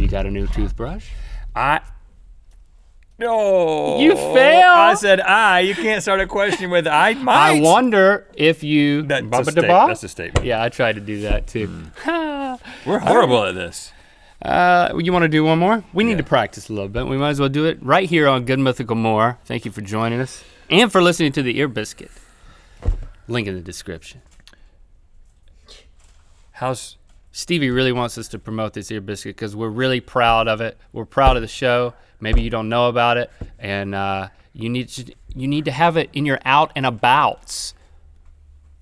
You got a new toothbrush? No. You failed. I said You can't start a question with I might. I wonder if you. That's a statement. Yeah, I tried to do that too. We're horrible at this. You want to do one more? We need to practice a little bit. We might as well do it right here on Good Mythical More. Thank you for joining us and for listening to the Ear Biscuit. Link in the description. Stevie really wants us to promote this Ear Biscuit because we're really proud of it. We're proud of the show. Maybe you don't know about it, and you need to have it in your out and abouts,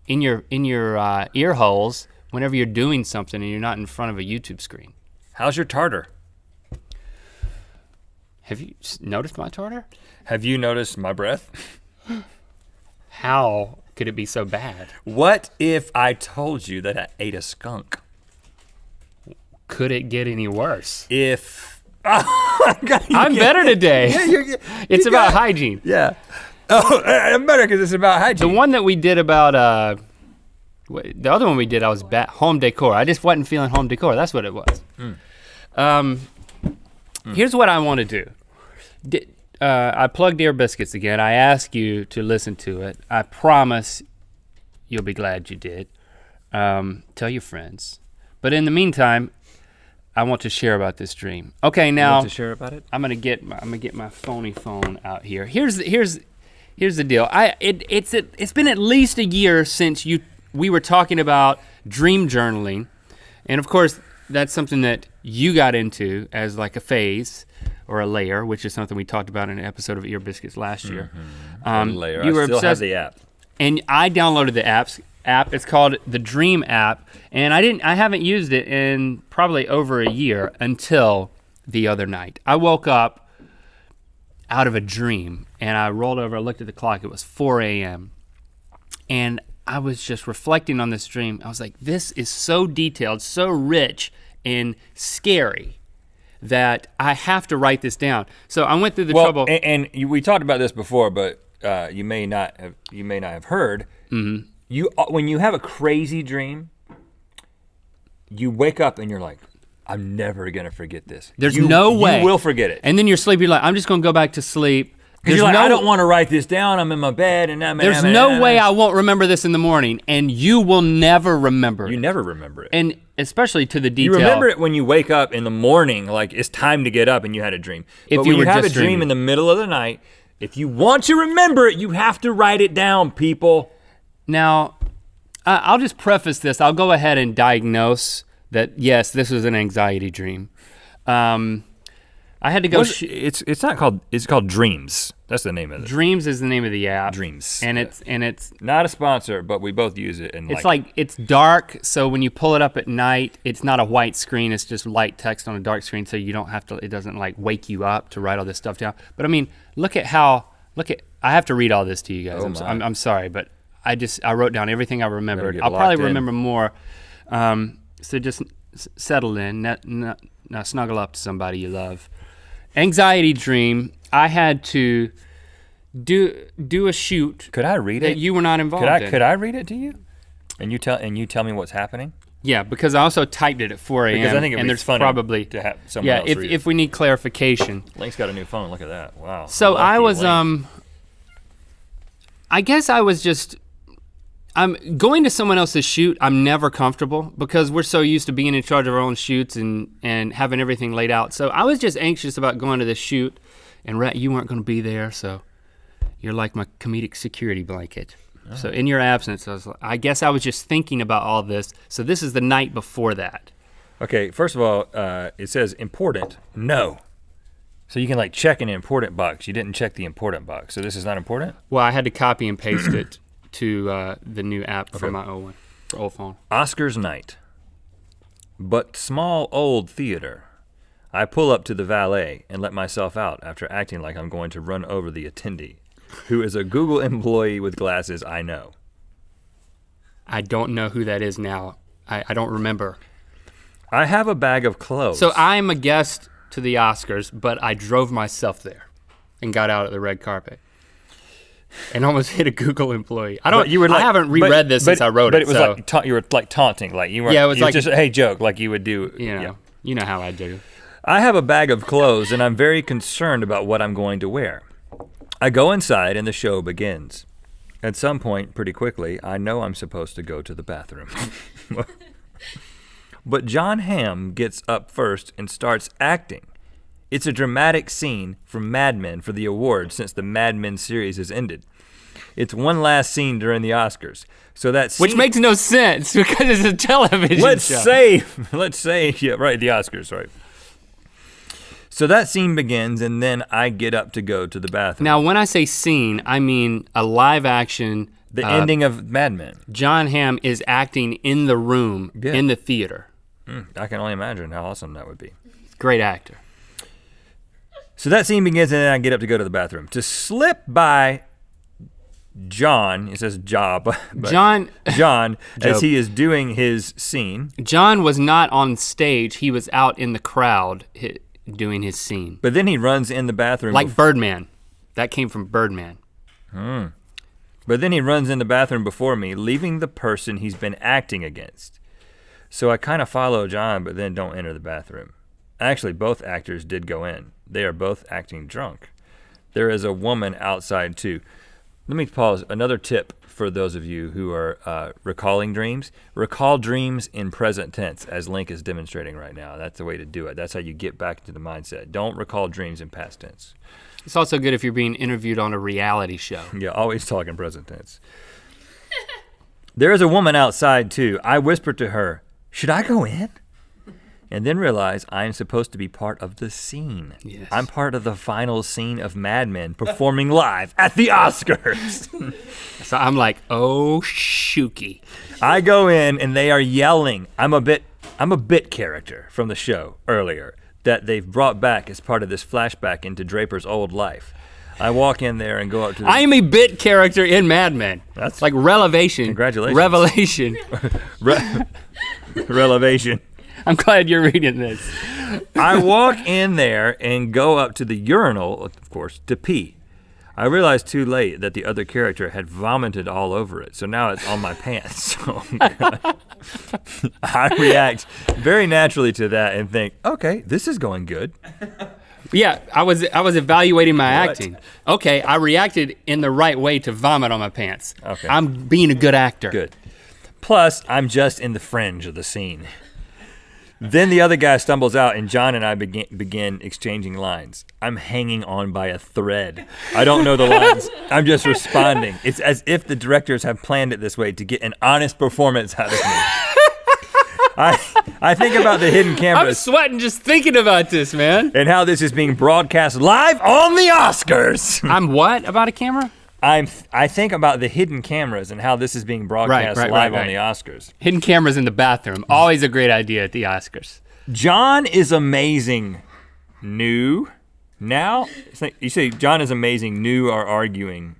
in your ear holes whenever you're doing something and you're not in front of a YouTube screen. How's your tartar? Have you noticed my tartar? Have you noticed my breath? How could it be so bad? What if I told you that I ate a skunk? Could it get any worse? I'm better today. It's about hygiene. Yeah. Oh, I'm better because it's about hygiene. The one that we did about, the other one we did, I was home decor. I just wasn't feeling home decor. That's what it was. Here's what I want to do. I plugged Ear Biscuits again. I ask you to listen to it. I promise you'll be glad you did. Tell your friends. But in the meantime, I want to share about this dream. Okay, now you want to share about it? I'm gonna get my phony phone out here. Here's the deal. It's been at least a year since we were talking about dream journaling, and of course that's something that you got into as like a phase or a layer, which is something we talked about in an episode of Ear Biscuits last year. A layer. You were I still obsessed, have the app. and I downloaded the app. It's called the Dream app, and I haven't used it in probably over a year until the other night. I woke up out of a dream and I rolled over, I looked at the clock, it was 4 a.m. and I was just reflecting on this dream. I was like, this is so detailed, so rich and scary that I have to write this down. So I went through the trouble. And we talked about this before, but you may not have heard. Mm-hmm. When you have a crazy dream, you wake up and you're like, I'm never gonna forget this. There's no way. You will forget it. And then you're sleepy, like, I'm just gonna go back to sleep. Because you're like, I don't wanna write this down, I'm in my bed and there's no way I won't remember this in the morning, and you will never remember it. You never remember it. And especially to the detail. You remember it when you wake up in the morning, like it's time to get up and you had a dream. But when you have a dream in the middle of the night, if you want to remember it, you have to write it down, people. Now, I'll just preface this. I'll go ahead and diagnose that, yes, this was an anxiety dream. I had to go. It's called Dreams. That's the name of it. Dreams is the name of the app. Dreams. And it's not a sponsor, but we both use it. And it's dark, so when you pull it up at night, it's not a white screen, it's just light text on a dark screen, so you don't have to, it doesn't like wake you up to write all this stuff down. But I mean, I have to read all this to you guys. I'm sorry, but I wrote down everything I remembered. I'll probably remember more. So just settle in, now snuggle up to somebody you love. Anxiety dream, I had to do a shoot. Could I read it? That you were not involved in. Could I read it to you? And you tell me what's happening? Yeah, because I also typed it at 4 a.m. Because I think it's funny probably to have someone else read it. If we need clarification. Link's got a new phone, look at that, wow. So I was, I guess I was just, I'm going to someone else's shoot, I'm never comfortable because we're so used to being in charge of our own shoots and having everything laid out. So I was just anxious about going to this shoot, and Rhett, you weren't gonna be there, so you're like my comedic security blanket. Oh. So in your absence, I guess I was just thinking about all this. So this is the night before that. Okay, first of all, it says important, no. So you can like check an important box. You didn't check the important box, so this is not important? Well, I had to copy and paste it to the new app for my old phone. Oscars night, but small old theater. I pull up to the valet and let myself out after acting like I'm going to run over the attendee, who is a Google employee with glasses I know. I don't know who that is now. I don't remember. I have a bag of clothes. So I'm a guest to the Oscars, but I drove myself there and got out at the red carpet. And almost hit a Google employee. I haven't reread this since I wrote it. But it was like you were like taunting, like you weren't. Yeah, it was like just a hey joke, like you would do. You know how I do. I have a bag of clothes and I'm very concerned about what I'm going to wear. I go inside and the show begins. At some point, pretty quickly, I know I'm supposed to go to the bathroom. But Jon Hamm gets up first and starts acting. It's a dramatic scene from Mad Men for the awards since the Mad Men series has ended. It's one last scene during the Oscars. So that scene, Which makes no sense because it's a television show. Let's say, yeah, right, the Oscars, right. So that scene begins and then I get up to go to the bathroom. Now, when I say scene, I mean a live action. The ending of Mad Men. Jon Hamm is acting in the room, in the theater. I can only imagine how awesome that would be. Great actor. So that scene begins and then I get up to go to the bathroom. To slip by John, it says Job, but John, as he is doing his scene. John was not on stage, he was out in the crowd doing his scene. But then he runs in the bathroom. Like Birdman, that came from Birdman. But then he runs in the bathroom before me, leaving the person he's been acting against. So I kind of follow John, but then don't enter the bathroom. Actually, both actors did go in. They are both acting drunk. There is a woman outside too. Let me pause. Another tip for those of you who are recalling dreams. Recall dreams in present tense, as Link is demonstrating right now. That's the way to do it. That's how you get back into the mindset. Don't recall dreams in past tense. It's also good if you're being interviewed on a reality show. Yeah, always talk in present tense. There is a woman outside too. I whispered to her, "Should I go in?" And then realize I am supposed to be part of the scene. Yes. I'm part of the final scene of Mad Men performing live at the Oscars. So I'm like, oh, shooky. I go in and they are yelling. I'm a bit character from the show earlier that they've brought back as part of this flashback into Draper's old life. I walk in there and go up to the— I am a bit character in Mad Men. That's like relevation. Congratulations. Revelation. Relevation. I'm glad you're reading this. I walk in there and go up to the urinal, of course, to pee. I realized too late that the other character had vomited all over it, so now it's on my pants. Oh, God. I react very naturally to that and think, okay, this is going good. Yeah, I was evaluating my acting. Okay, I reacted in the right way to vomit on my pants. Okay. I'm being a good actor. Good. Plus, I'm just in the fringe of the scene. Then the other guy stumbles out and John and I begin exchanging lines. I'm hanging on by a thread. I don't know the lines. I'm just responding. It's as if the directors have planned it this way to get an honest performance out of me. I think about the hidden cameras. I'm sweating just thinking about this, man. And how this is being broadcast live on the Oscars. I'm what about a camera? I think about the hidden cameras and how this is being broadcast live on the Oscars. Hidden cameras in the bathroom, always a great idea at the Oscars. John is amazing new. Now, you say John is amazing new or arguing.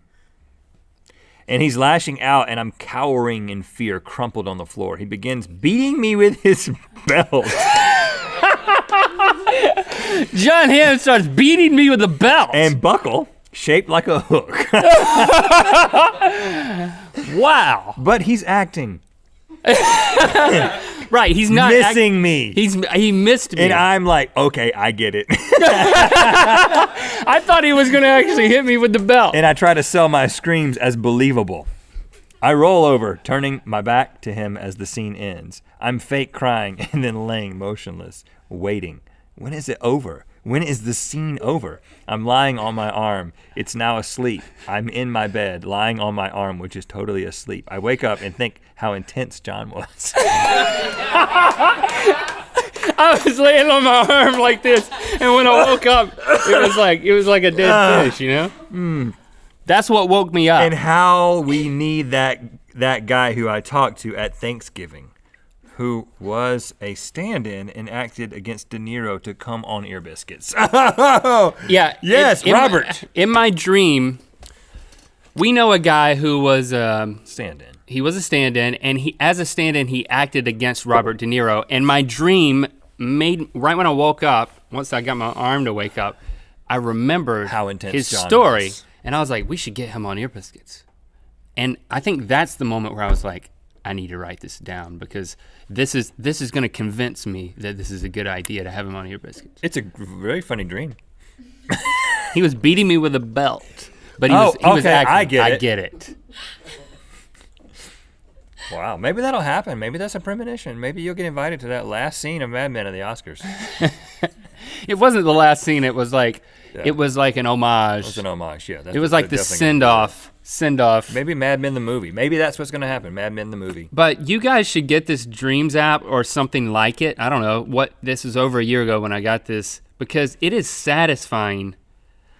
And he's lashing out and I'm cowering in fear, crumpled on the floor. He begins beating me with his belt. Jon Hamm starts beating me with a belt. And buckle. Shaped like a hook. Wow. But he's acting. Right, he's not missing me. He missed me. And I'm like, okay, I get it. I thought he was gonna actually hit me with the belt. And I try to sell my screams as believable. I roll over, turning my back to him as the scene ends. I'm fake crying and then laying motionless, waiting. When is it over? When is the scene over? I'm lying on my arm. It's now asleep. I'm in my bed, lying on my arm, which is totally asleep. I wake up and think how intense John was. I was laying on my arm like this, and when I woke up, it was like a dead fish, you know? That's what woke me up. And how we need that guy who I talked to at Thanksgiving, who was a stand-in and acted against De Niro to come on Ear Biscuits. Yeah. Yes, Robert. In my dream, we know a guy who was stand-in. He was a stand-in, and as a stand-in, he acted against Robert De Niro. And my dream made, right when I woke up, once I got my arm to wake up, I remembered how intense his John story. Was. And I was like, we should get him on Ear Biscuits. And I think that's the moment where I was like, I need to write this down because this is going to convince me that this is a good idea to have him on Ear Biscuits. It's a very funny dream. He was beating me with a belt, but he was okay, acting. I get it. Wow, maybe that'll happen. Maybe that's a premonition. Maybe you'll get invited to that last scene of Mad Men at the Oscars. It wasn't the last scene. It was like it was like an homage. It was an homage, yeah. It was like the send off. Maybe Mad Men the movie. Maybe that's what's gonna happen. Mad Men the movie. But you guys should get this Dreams app or something like it. I don't know this was over a year ago when I got this because it is satisfying.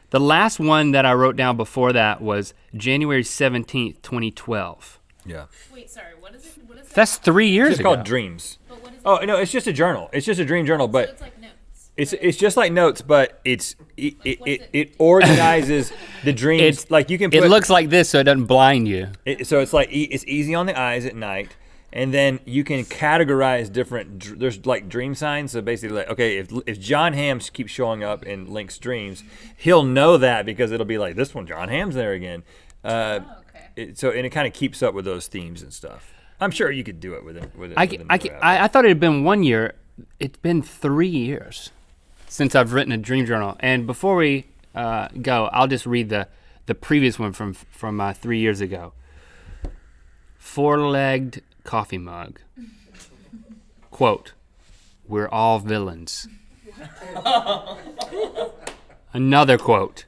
The last one that I wrote down before that was January 17th, 2012. Yeah. Wait, sorry. What is it? What is That's 3 years It's ago. called Dreams. But what is it? Oh no, it's just a journal. It's just a dream journal, So but it's like notes. it's just like notes, but it organizes the dreams. Like you can put It looks like this so it doesn't blind you. so it's like it's easy on the eyes at night, and then you can categorize different. There's like dream signs. So basically, like okay, if Jon Hamm keeps showing up in Link's dreams, he'll know that because it'll be like this one, Jon Hamm's there again. Okay. It kind of keeps up with those themes and stuff. I'm sure you could do it with it. I thought it had been 1 year. It's been 3 years since I've written a dream journal. And before we go, I'll just read the previous one from 3 years ago. Four-legged coffee mug. Quote, "We're all villains." Another quote,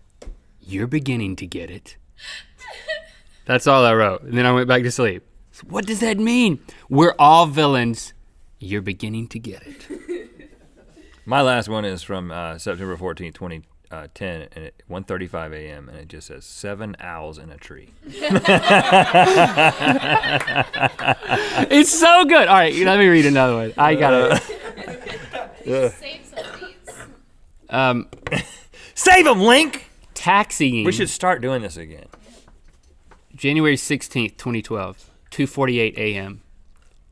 "You're beginning to get it." That's all I wrote. And then I went back to sleep. So what does that mean? We're all villains. You're beginning to get it. My last one is from September 14th, 2010, and at 1:35 a.m. and it just says 7 owls in a tree. It's so good. All right, let me read another one. I got it. Save some of these. Save them, Link! Taxiing. We should start doing this again. January 16th, 2012, 2:48 a.m.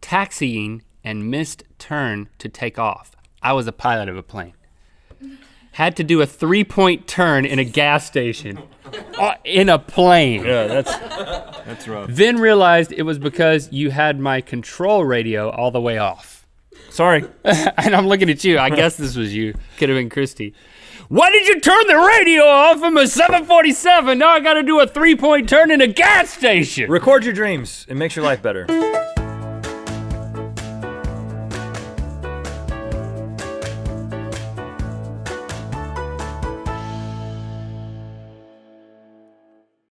Taxiing and missed turn to take off. I was a pilot of a plane. Had to do a 3-point turn in a gas station. In a plane. Yeah, that's rough. Then realized it was because you had my control radio all the way off. Sorry. And I'm looking at you. I guess this was you. Could have been Christy. Why did you turn the radio off? I'm a 747. Now I got to do a 3-point turn in a gas station. Record your dreams. It makes your life better.